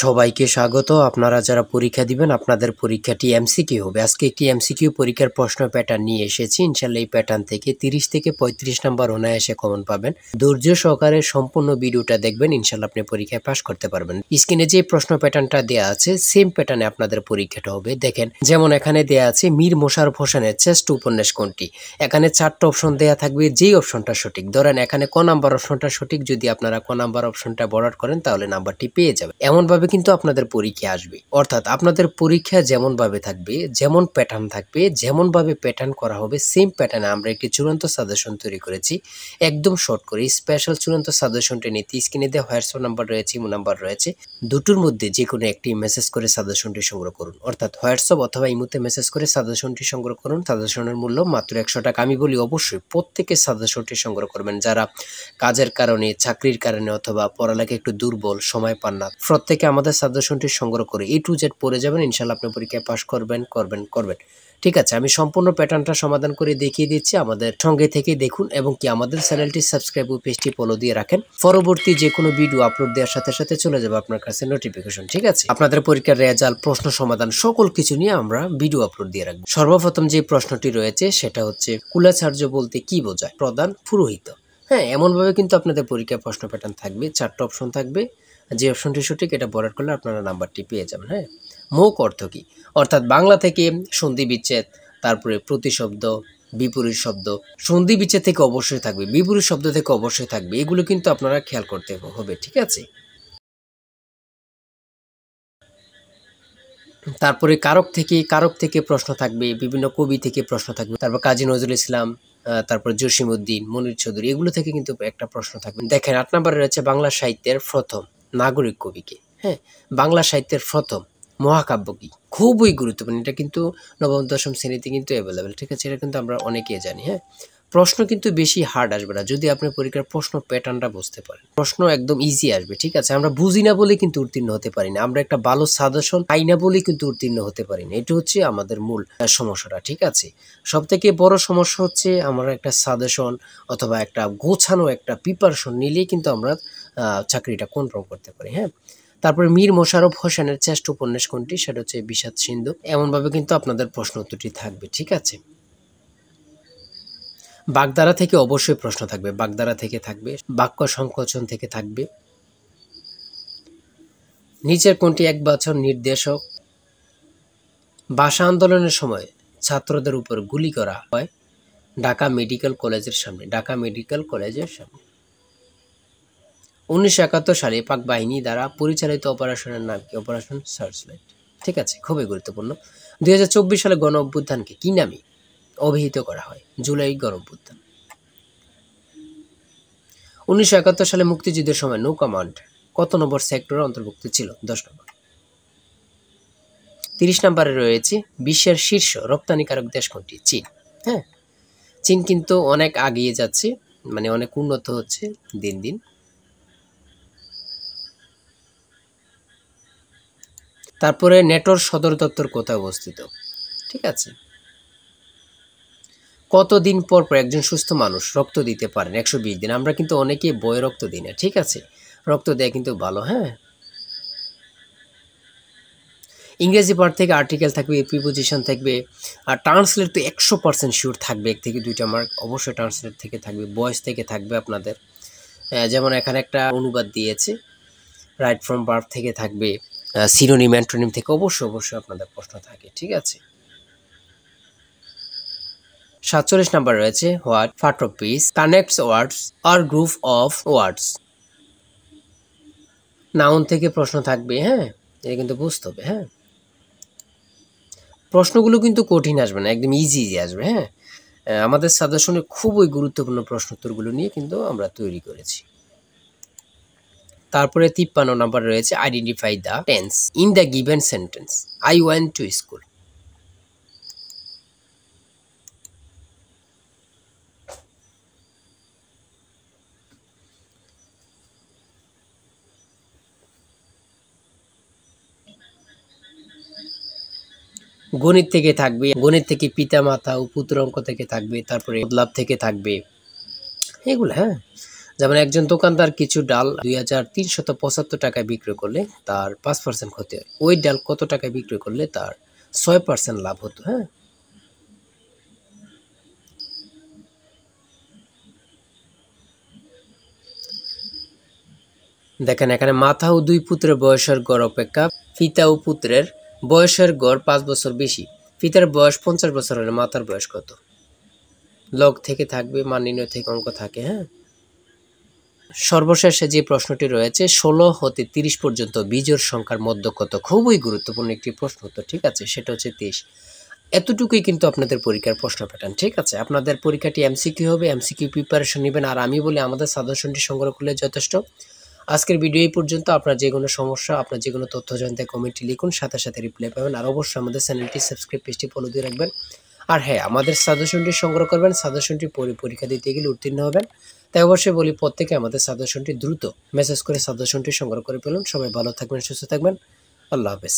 সবাইকে স্বাগত। আপনারা যারা পরীক্ষা দিবেন আপনাদের পরীক্ষাটি এমসিকিউ হবে। আজকে একটি এমসিকিউ পরীক্ষার প্রশ্ন প্যাটার্ন নিয়ে এসেছি। ইনশাআল্লাহ এই প্যাটার্ন থেকে 30 থেকে 35 নাম্বার অনায়াসে কমন পাবেন। ধৈর্য সহকারে সম্পূর্ণ ভিডিওটা দেখবেন, ইনশাআল্লাহ আপনি পরীক্ষায় পাস করতে পারবেন। স্ক্রিনে যে প্রশ্ন প্যাটার্নটা দেয়া আছে সেম প্যাটার্নে আপনাদের পরীক্ষাটা হবে। দেখেন, যেমন এখানে দেয়া আছে মীর মোশাররফ হোসেনের শ্রেষ্ঠ উপন্যাস কোনটি। এখানে 4টা অপশন দেয়া থাকবে, যেই অপশনটা সঠিক, ধরেন এখানে ক নাম্বার অপশনটা সঠিক, যদি আপনারা ক নাম্বার অপশনটা বরাদ করেন তাহলে নাম্বারটি পেয়ে যাবেন। এমন ভাবে কিন্তু আপনাদের পরীক্ষা আসবে, অর্থাৎ আপনাদের পরীক্ষা যেমন ভাবে থাকবে, যেমন প্যাটার্ন থাকবে, যেমন ভাবে প্যাটার্ন করা হবে সেম প্যাটার্নে আমরা একটি চূড়ান্ত সাজেশন তৈরি করেছি। একদম শর্ট করে স্পেশাল চূড়ান্ত সাজেশনটি নিতে স্ক্রিনে দেওয়া হোয়াটসঅ্যাপ নাম্বার রয়েছে, ইমো নাম্বার রয়েছে, দুটোর মধ্যে যে কোনো একটি মেসেজ করে সাজেশনটি সংগ্রহ করুন। অর্থাৎ হোয়াটসঅ্যাপ অথবা ইমোতে মেসেজ করে সাজেশনটি সংগ্রহ করুন। সাজেশনের মূল্য মাত্র 100 টাকা। আমি বলি অবশ্যই প্রত্যেকে সাজেশনটি সংগ্রহ করবেন। যারা কাজের কারণে, চাকরির কারণে অথবা পড়ালেখা একটু দুর্বল, সময় পান না, প্রত্যেকে আমাদের সাজেশনটি সংগ্রহ করে A to Z পড়ে যাবেন, ইনশাআল্লাহ আপনি পরীক্ষায় পাস করবেন। ঠিক আছে, আমি সম্পূর্ণ প্যাটার্নটা সমাধান করে দেখিয়ে দিচ্ছি। আমাদের সঙ্গে থেকে দেখুন এবং কি আমাদের চ্যানেলটি সাবস্ক্রাইব ও পেজটি ফলো দিয়ে রাখেন। পরবর্তী যে কোনো ভিডিও আপলোড দেওয়ার সাথে সাথে চলে যাবে আপনার কাছে নোটিফিকেশন। ঠিক আছে, আপনাদের পরীক্ষার রেজাল্ট, প্রশ্ন সমাধান সকল কিছু নিয়ে আমরা ভিডিও আপলোড দিয়ে রাখবো। সর্বপ্রথম যে প্রশ্নটি রয়েছে সেটা হচ্ছে কুলাচার্য বলতে কি বোঝায়? প্রধান, পুরোহিত। হ্যাঁ, এমনভাবে কিন্তু আপনাদের পরীক্ষার প্রশ্ন প্যাটার্ন থাকবে। 4টা অপশন থাকবে, যে অপশনটি সঠিক এটা বরাদ করলে আপনারা নাম্বারটি পেয়ে যাবেন। হ্যাঁ, মৌক অর্থ কি? অর্থাৎ বাংলা থেকে সন্ধি বিচ্ছেদ, তারপরে প্রতিশব্দ, বিপরীত শব্দ। সন্ধি বিচ্ছেদ থেকে অবশ্যই থাকবে, বিপরীত শব্দ থেকে অবশ্যই থাকবে, এগুলো কিন্তু আপনারা খেয়াল করতে হবে। ঠিক আছে, তারপরে কারক থেকে প্রশ্ন থাকবে, বিভিন্ন কবি থেকে প্রশ্ন থাকবে, তারপর কাজী নজরুল ইসলাম, তারপর জসিমউদ্দিন, মনির চৌধুরী, এগুলো থেকে কিন্তু একটা প্রশ্ন থাকবে। দেখেন 8 নম্বরে রয়েছে বাংলা সাহিত্যের প্রথম নাগরিক কবিকে। হ্যাঁ, বাংলা সাহিত্যের প্রথম মহাকাব্য কি? খুবই গুরুত্বপূর্ণ, এটা কিন্তু নবম দশম শ্রেণীতে কিন্তু অ্যাভেলেবেল। ঠিক আছে, এটা কিন্তু আমরা অনেকেই জানি। হ্যাঁ, প্রশ্ন কিন্তু বেশি হার্ড আসবে না যদি আপনি পরীক্ষার প্রশ্ন প্যাটার্নটা বুঝতে পারেন। প্রশ্ন একদম ইজি আসবে। ঠিক আছে, আমরা বুঝি না বলে কিন্তু উত্তীর্ণ হতে পারি না, আমরা একটা ভালো সাজেশন পাই না বলেই কিন্তু উত্তীর্ণ হতে পারি না। এটা হচ্ছে আমাদের মূল সমস্যাটা। ঠিক আছে, সব থেকে বড় সমস্যা হচ্ছে আমরা একটা সাজেশন অথবা একটা গোছানো একটা প্রিপারেশন নিলেই কিন্তু আমরা চাকরিটা কনফার্ম করতে পারি। হ্যাঁ, তারপরে মীর মোশাররফ হোসেনের শ্রেষ্ঠ উপন্যাস কোনটি? সেটা হচ্ছে বিষাদ সিন্ধু। এমনভাবে কিন্তু আপনাদের প্রশ্ন উত্তরটি থাকবে। ঠিক আছে, বাগধারা থেকে অবশ্যই প্রশ্ন থাকবে, বাগধারা থেকে থাকবে, বাক্য সংকোচন থেকে থাকবে। নিচের কোনটি এক বছর নির্দেশক? ভাষা আন্দোলনের সময় ছাত্রদের উপর গুলি করা হয় ঢাকা মেডিকেল কলেজের সামনে। ঢাকা মেডিকেল কলেজের সামনে। 1971 সালে পাক বাহিনী দ্বারা পরিচালিত অপারেশনের নাম কি? Operation searchlight. ঠিক আছে, খুবই গুরুত্বপূর্ণ। 2024 সালে গণ অভ্যুত্থানকে কি নামে অভিহিত করা হয়? জুলাই গণ অভ্যুত্থান। 1971 সালে মুক্তিযুদ্ধের সময় নৌ কমান্ড কত নম্বর সেক্টরে অন্তর্ভুক্ত ছিল? 10 নম্বর। 30 নম্বরে রয়েছে বিশ্বের শীর্ষ রপ্তানিকারক দেশ কোনটি? চীন। হ্যাঁ, চীন কিন্তু অনেক এগিয়ে যাচ্ছে, মানে অনেক উন্নত হচ্ছে দিন দিন। তারপরে নেটোর সদর দপ্তর কোথায় অবস্থিত? ঠিক আছে, কতদিন পর পর একজন সুস্থ মানুষ রক্ত দিতে পারেন? 120 দিন। আমরা কিন্তু অনেকেই বয়ে রক্ত দিই না। ঠিক আছে, রক্ত দেয়া কিন্তু ভালো। হ্যাঁ, ইংরেজি পার্ট থেকে আর্টিকেল থাকবে, প্রিপোজিশন থাকবে, আর ট্রান্সলেট তো 100% শিওর থাকবে। 1 থেকে 2টা মার্ক অবশ্যই ট্রান্সলেট থেকে থাকবে, ভয়েস থেকে থাকবে আপনাদের। যেমন এখানে একটা অনুবাদ দিয়েছে, রাইট ফ্রম ভার্ব থেকে থাকবে, সিনোনিম অ্যান্টোনিম থেকে অবশ্যই আপনাদের প্রশ্ন থাকে। ঠিক আছে, 47 নাম্বার রয়েছে what part of speech connects words আর গ্রুপ অফ ওয়ার্ডস। নাউন থেকে প্রশ্ন থাকবে। হ্যাঁ, এটা কিন্তু বুঝতে হবে। হ্যাঁ, প্রশ্নগুলো কিন্তু কঠিন আসবে না, একদম ইজি আসবে। হ্যাঁ, আমাদের সাজেশনে খুবই গুরুত্বপূর্ণ প্রশ্ন উত্তরগুলো নিয়ে কিন্তু আমরা তৈরি করেছি। তারপরে 53 নাম্বার রয়েছে identify the tense in the given sentence. I went to school. গণিত থেকে থাকবে, গণিত থেকে পিতা মাতা ও পুত্র অঙ্ক থেকে থাকবে, তারপরে লাভ থেকে থাকবে এগুলো। হ্যাঁ, যেমন একজন দোকানদার কিছু ডাল 2375 টাকায় বিক্রি করলে তার 5% ক্ষতি হয়, ওই ডাল কত টাকায় বিক্রি করলে তার 6% লাভ হতো। হ্যাঁ, দেখেন এখানে মাথা ও 2 পুত্রের বয়সের গড় অপেক্ষা পিতা ও পুত্রের বয়সের গড় 5 বছর বেশি। পিতার বয়স 50 বছর হলে মাতার বয়স কত? লগ থেকে থাকবে, মান নির্ণয় থেকে অঙ্ক থাকে। হ্যাঁ, সর্বশেষে যে প্রশ্নটি রয়েছে 16 হতে 30 পর্যন্ত বিজোড় সংখ্যার মধ্য কত? খুবই গুরুত্বপূর্ণ একটি প্রশ্ন তো, ঠিক আছে, সেটা হচ্ছে 23। এতটুকুই কিন্তু আপনাদের পরীক্ষার প্রশ্ন প্যাটার্ন, ঠিক আছে। আপনাদের পরীক্ষাটি এমসিকিউ হবে, এমসিকিউ প্রিপারেশন নেবেন। আর আমি বলি আমাদের সাজেশনটি সংগ্রহ করলে যথেষ্ট। আজকের ভিডিও এই পর্যন্ত। আপনার যে কোনো সমস্যা, আপনার যে কোনো তথ্য জানতে কমেন্টে লিখুন, সাথে সাথে রিপ্লাই পাবেন। আর অবশ্যই আমাদের চ্যানেলটি সাবস্ক্রাইব, পেজটি ফলো দিয়ে রাখবেন। আর হ্যাঁ, আমাদের সাজেশনটি সংগ্রহ করবেন, সাজেশনটি পরীক্ষা দিতে গেলে উত্তীর্ণ হবেন। তাই অবশ্যই বলি প্রত্যেকে আমাদের সাজেশনটি দ্রুত মেসেজ করে সাজেশনটি সংগ্রহ করে ফেলুন। সবাই ভালো থাকবেন, সুস্থ থাকবেন। আল্লাহ হাফেজ।